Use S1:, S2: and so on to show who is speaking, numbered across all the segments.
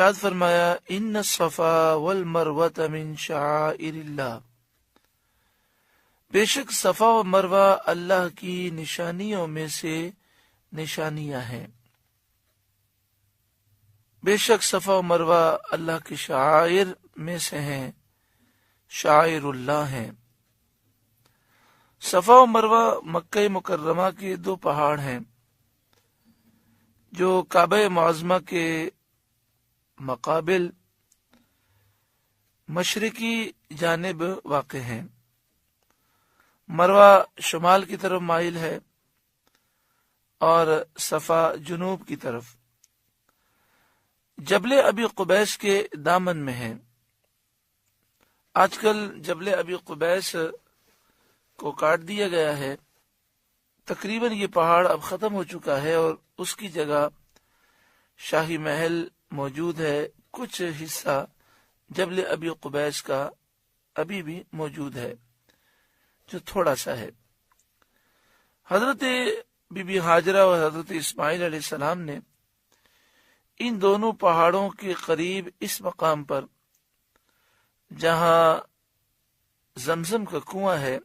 S1: ارشاد فرمایا ان الصفا والمروۃ من شعائر اللہ، بے شک صفا و مروہ اللہ کی نشانیوں میں سے نشانیاں ہیں. بے شک صفا و مروہ اللہ کی شعائر میں سے ہیں، شعائر اللہ ہیں. صفا و مروہ مکہ مکرمہ کے دو پہاڑ ہیں جو کعبہ معظمہ کے مقابل مشرقی جانب واقع ہیں. مروہ شمال کی طرف مائل ہے اور صفا جنوب کی طرف. جبل ابی قبیس کے دامن میں ہے. آج کل جبل ابی قبیس کو کاٹ دیا گیا ہے، تقریباً یہ پہاڑ اب ختم ہو چکا ہے اور اس کی جگہ شاہی محل موجود ہے. کچھ حصہ جبل ابی قبیس کا ابھی بھی موجود ہے جو تھوڑا سا ہے. حضرت بی بی ہاجرہ اور حضرت اسماعیل علیہ السلام نے ان دونوں پہاڑوں کے قریب اس مقام پر جہاں زمزم کا کنواں ہے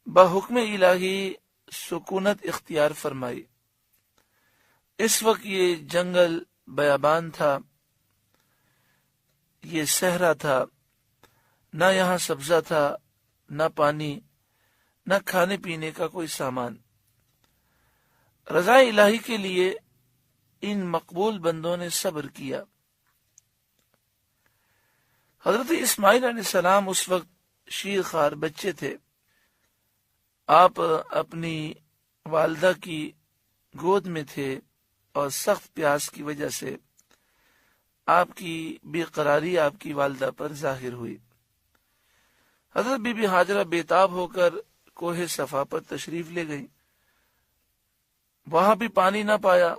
S1: بحکم الہی سکونت اختیار فرمائی. اس وقت یہ جنگل بیابان تھا، یہ صحرا تھا، نہ یہاں سبزہ تھا، نہ پانی، نہ کھانے پینے کا کوئی سامان. رضا الہی کے لیے ان مقبول بندوں نے صبر کیا. حضرت اسماعیل علیہ السلام اس وقت شیر خوار بچے تھے. آپ اپنی والدہ کی گود میں تھے اور سخت پیاس کی وجہ سے آپ کی بے قراری آپ کی والدہ پر ظاہر ہوئی. حضرت بی بی ہاجرہ بے تاب ہو کر کوہ صفا پر تشریف لے گئی. وہاں بھی پانی نہ پایا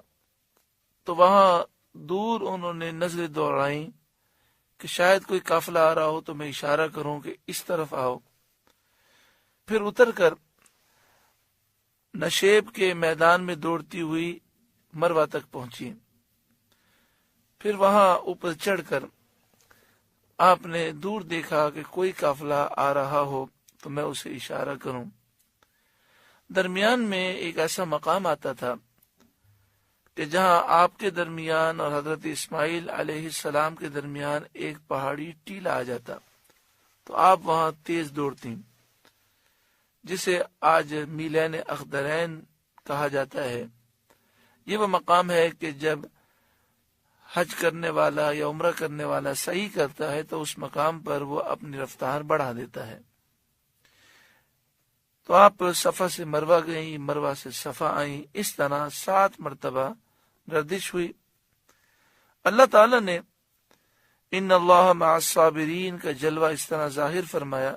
S1: تو وہاں دور انہوں نے نظریں دوڑائیں کہ شاید کوئی قافلہ آ رہا ہو تو میں اشارہ کروں کہ اس طرف آؤ. پھر اتر کر نشیب کے میدان میں دوڑتی ہوئی مروہ تک پہنچی. پھر وہاں اوپر چڑھ کر آپ نے دور دیکھا کہ کوئی قافلہ آ رہا ہو تو میں اسے اشارہ کروں. درمیان میں ایک ایسا مقام آتا تھا کہ جہاں آپ کے درمیان اور حضرت اسماعیل علیہ السلام کے درمیان ایک پہاڑی ٹیلا آ جاتا تو آپ وہاں تیز دوڑتی، جسے آج میلین اخدرین کہا جاتا ہے. یہ وہ مقام ہے کہ جب حج کرنے والا یا عمرہ کرنے والا سعی کرتا ہے تو اس مقام پر وہ اپنی رفتار بڑھا دیتا ہے. تو آپ صفا سے مروہ گئیں، مروہ سے صفا آئیں. اس طرح 7 مرتبہ گردش ہوئی. اللہ تعالی نے ان اللہ مع الصابرین کا جلوہ اس طرح ظاہر فرمایا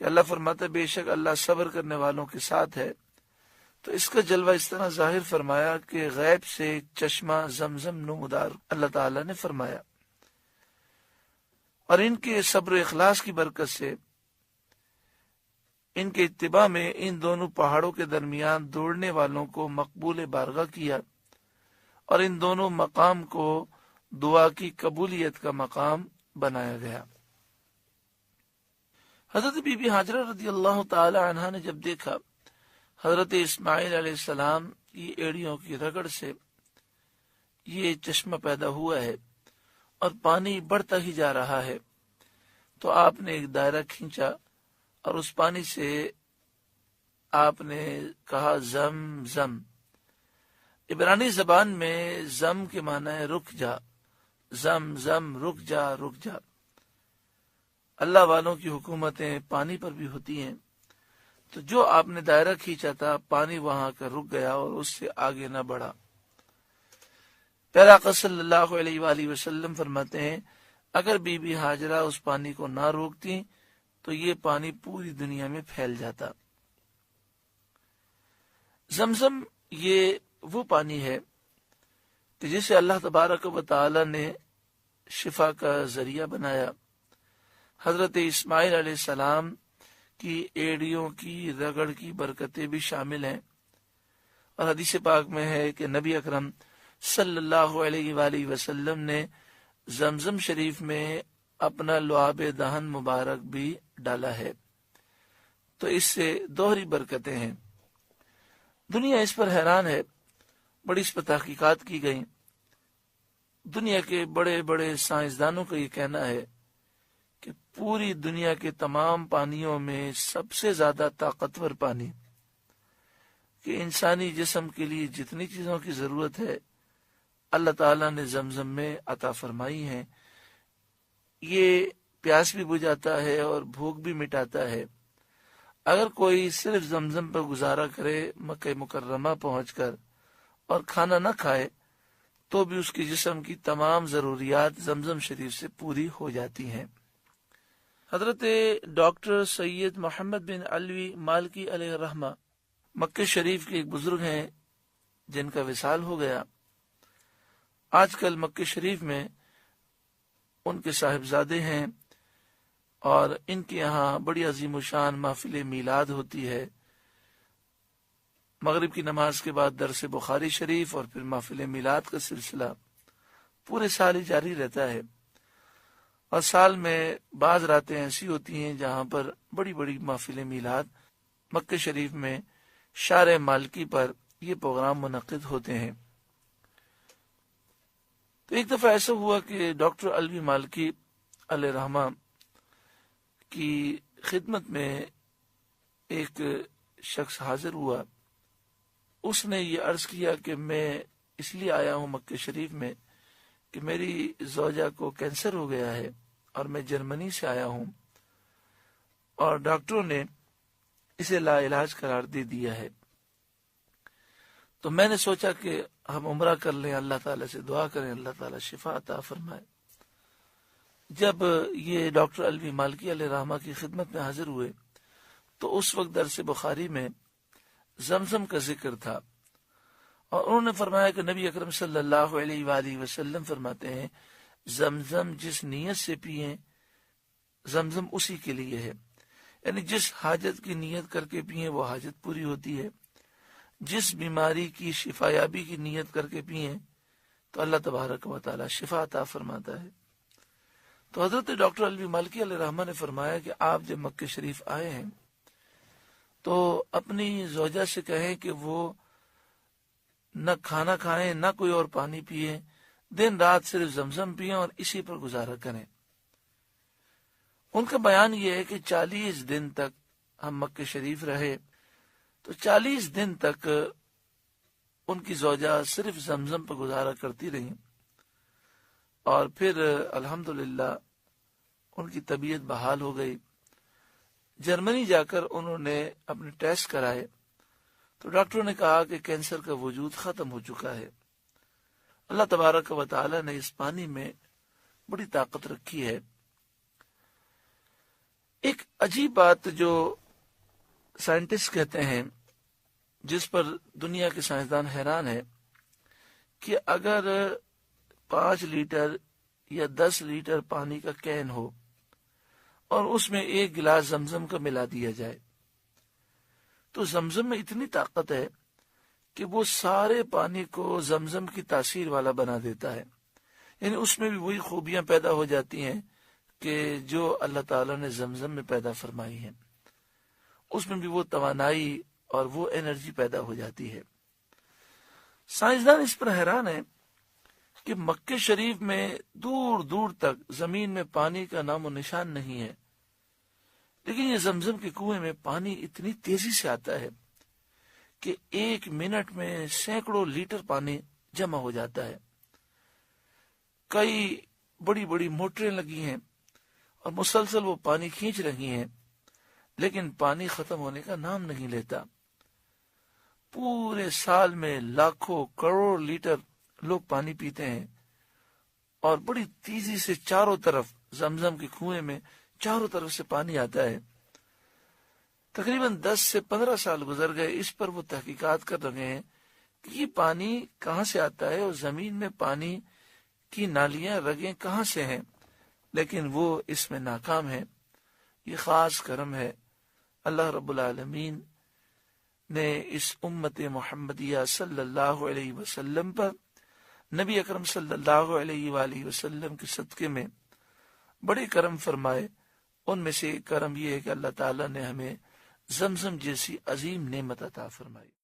S1: کہ اللہ فرماتا ہے بے شک اللہ صبر کرنے والوں کے ساتھ ہے. تو اس کا جلوہ اس طرح ظاہر فرمایا کہ غیب سے چشمہ زمزم نمودار اللہ تعالی نے فرمایا، اور ان کے صبر و اخلاص کی برکت سے ان کے اتباع میں ان دونوں پہاڑوں کے درمیان دوڑنے والوں کو مقبول بارگاہ کیا اور ان دونوں مقام کو دعا کی قبولیت کا مقام بنایا گیا. حضرت بی بی ہاجرہ رضی اللہ تعالی عنہا نے جب دیکھا حضرت اسماعیل علیہ السلام کی ایڑیوں کی رگڑ سے یہ چشمہ پیدا ہوا ہے اور پانی بڑھتا ہی جا رہا ہے، تو آپ نے ایک دائرہ کھینچا اور اس پانی سے آپ نے کہا زم زم. عبرانی زبان میں زم کے معنی ہے رک جا، زم زم رک جا رک جا. اللہ والوں کی حکومتیں پانی پر بھی ہوتی ہیں، تو جو آپ نے دائرہ کھینچا تھا پانی وہاں کا رک گیا اور اس سے آگے نہ بڑھا. پیارا آقا صلی اللہ علیہ وآلہ وسلم فرماتے ہیں اگر بی بی ہاجرہ اس پانی کو نہ روکتی تو یہ پانی پوری دنیا میں پھیل جاتا. زمزم یہ وہ پانی ہے کہ جسے اللہ تبارک و تعالی نے شفا کا ذریعہ بنایا. حضرت اسماعیل علیہ السلام کی ایڑیوں کی رگڑ کی برکتیں بھی شامل ہیں، اور حدیث پاک میں ہے کہ نبی اکرم صلی اللہ علیہ وآلہ وسلم نے زمزم شریف میں اپنا لعاب دہن مبارک بھی ڈالا ہے، تو اس سے دوہری برکتیں ہیں۔ دنیا اس پر حیران ہے، بڑی اس پر تحقیقات کی گئیں۔ دنیا کے بڑے بڑے سائنسدانوں کا یہ کہنا ہے کہ پوری دنیا کے تمام پانیوں میں سب سے زیادہ طاقتور پانی، کہ انسانی جسم کے لیے جتنی چیزوں کی ضرورت ہے اللہ تعالیٰ نے زمزم میں عطا فرمائی ہیں۔ یہ پیاس بھی بجھاتا ہے اور بھوک بھی مٹاتا ہے۔ اگر کوئی صرف زمزم پر گزارا کرے مکہ مکرمہ پہنچ کر اور کھانا نہ کھائے تو بھی اس کی جسم کی تمام ضروریات زمزم شریف سے پوری ہو جاتی ہیں۔ حضرت ڈاکٹر سید محمد بن علوی مالکی علیہ الرحمہ مکہ شریف کے ایک بزرگ ہیں جن کا وصال ہو گیا۔ آج کل مکہ شریف میں ان کے صاحبزادے ہیں اور ان کے یہاں بڑی عظیم الشان محفل میلاد ہوتی ہے۔ مغرب کی نماز کے بعد درس بخاری شریف اور پھر محفل میلاد کا سلسلہ پورے سال ہی جاری رہتا ہے، اور سال میں بعض راتیں ایسی ہوتی ہیں جہاں پر بڑی بڑی محفل میلاد مکہ شریف میں شارع مالکی پر یہ پروگرام منعقد ہوتے ہیں۔ تو ایک دفعہ ایسا ہوا کہ ڈاکٹر علوی مالکی علیہ الرحمہ کی خدمت میں ایک شخص حاضر ہوا۔ اس نے یہ عرض کیا کہ میں اس لیے آیا ہوں مکہ شریف میں کہ میری زوجہ کو کینسر ہو گیا ہے اور میں جرمنی سے آیا ہوں، اور ڈاکٹروں نے اسے لا علاج قرار دے دیا ہے۔ تو میں نے سوچا کہ ہم عمرہ کر لیں، اللہ تعالیٰ سے دعا کریں، اللہ تعالیٰ شفا عطا فرمائے۔ جب یہ ڈاکٹر علوی مالکی علیہ الرحمہ کی خدمت میں حاضر ہوئے تو اس وقت درس بخاری میں زمزم کا ذکر تھا، اور انہوں نے فرمایا کہ نبی اکرم صلی اللہ علیہ وآلہ وسلم فرماتے ہیں زمزم جس نیت سے پیئیں زمزم اسی کے لیے ہے، یعنی جس حاجت کی نیت کر کے پیئیں وہ حاجت پوری ہوتی ہے، جس بیماری کی شفا یابی کی نیت کر کے پیئیں تو اللہ تبارک و تعالی شفا عطا فرماتا ہے۔ تو حضرت ڈاکٹر علوی مالکی علیہ الرحمہ نے فرمایا کہ آپ جب مکہ شریف آئے ہیں تو اپنی زوجہ سے کہیں کہ وہ نہ کھانا کھائیں نہ کوئی اور پانی پیئیں، دن رات صرف زمزم پیئیں اور اسی پر گزارا کریں۔ ان کا بیان یہ ہے کہ 40 دن تک ہم مکہ شریف رہے، تو 40 دن تک ان کی زوجہ صرف زمزم پر گزارا کرتی رہی، اور پھر الحمدللہ ان کی طبیعت بحال ہو گئی۔ جرمنی جا کر انہوں نے اپنے ٹیسٹ کرائے تو ڈاکٹروں نے کہا کہ کینسر کا وجود ختم ہو چکا ہے۔ اللہ تبارک و تعالی نے اس پانی میں بڑی طاقت رکھی ہے۔ ایک عجیب بات جو سائنٹسٹ کہتے ہیں، جس پر دنیا کے سائنسدان حیران ہے، کہ اگر 5 لیٹر یا 10 لیٹر پانی کا کین ہو اور اس میں 1 گلاس زمزم کا ملا دیا جائے تو زمزم میں اتنی طاقت ہے کہ وہ سارے پانی کو زمزم کی تاثیر والا بنا دیتا ہے، یعنی اس میں بھی وہی خوبیاں پیدا ہو جاتی ہیں کہ جو اللہ تعالیٰ نے زمزم میں پیدا فرمائی ہیں، اس میں بھی وہ توانائی اور وہ انرجی پیدا ہو جاتی ہے۔ سائنسدان اس پر حیران ہیں کہ مکہ شریف میں دور دور تک زمین میں پانی کا نام و نشان نہیں ہے، لیکن یہ زمزم کے کنویں میں پانی اتنی تیزی سے آتا ہے کہ 1 منٹ میں سینکڑوں لیٹر پانی جمع ہو جاتا ہے۔ کئی بڑی بڑی موٹریں لگی ہیں اور مسلسل وہ پانی کھینچ رہی ہیں، لیکن پانی ختم ہونے کا نام نہیں لیتا۔ پورے سال میں لاکھوں کروڑ لیٹر لوگ پانی پیتے ہیں، اور بڑی تیزی سے چاروں طرف زمزم کے کنویں میں چاروں طرف سے پانی آتا ہے۔ تقریباً 10 سے 15 سال گزر گئے، اس پر وہ تحقیقات کر رہے ہیں کہ یہ پانی کہاں سے آتا ہے اور زمین میں پانی کی نالیاں رگیں کہاں سے ہیں، لیکن وہ اس میں ناکام ہے۔ یہ خاص کرم ہے اللہ رب العالمین نے اس امت محمدیہ صلی اللہ علیہ وسلم پر نبی اکرم صلی اللہ علیہ وآلہ وسلم کے صدقے میں بڑے کرم فرمائے۔ ان میں سے ایک کرم یہ ہے کہ اللہ تعالیٰ نے ہمیں زمزم جیسی عظیم نعمت عطا فرمائی۔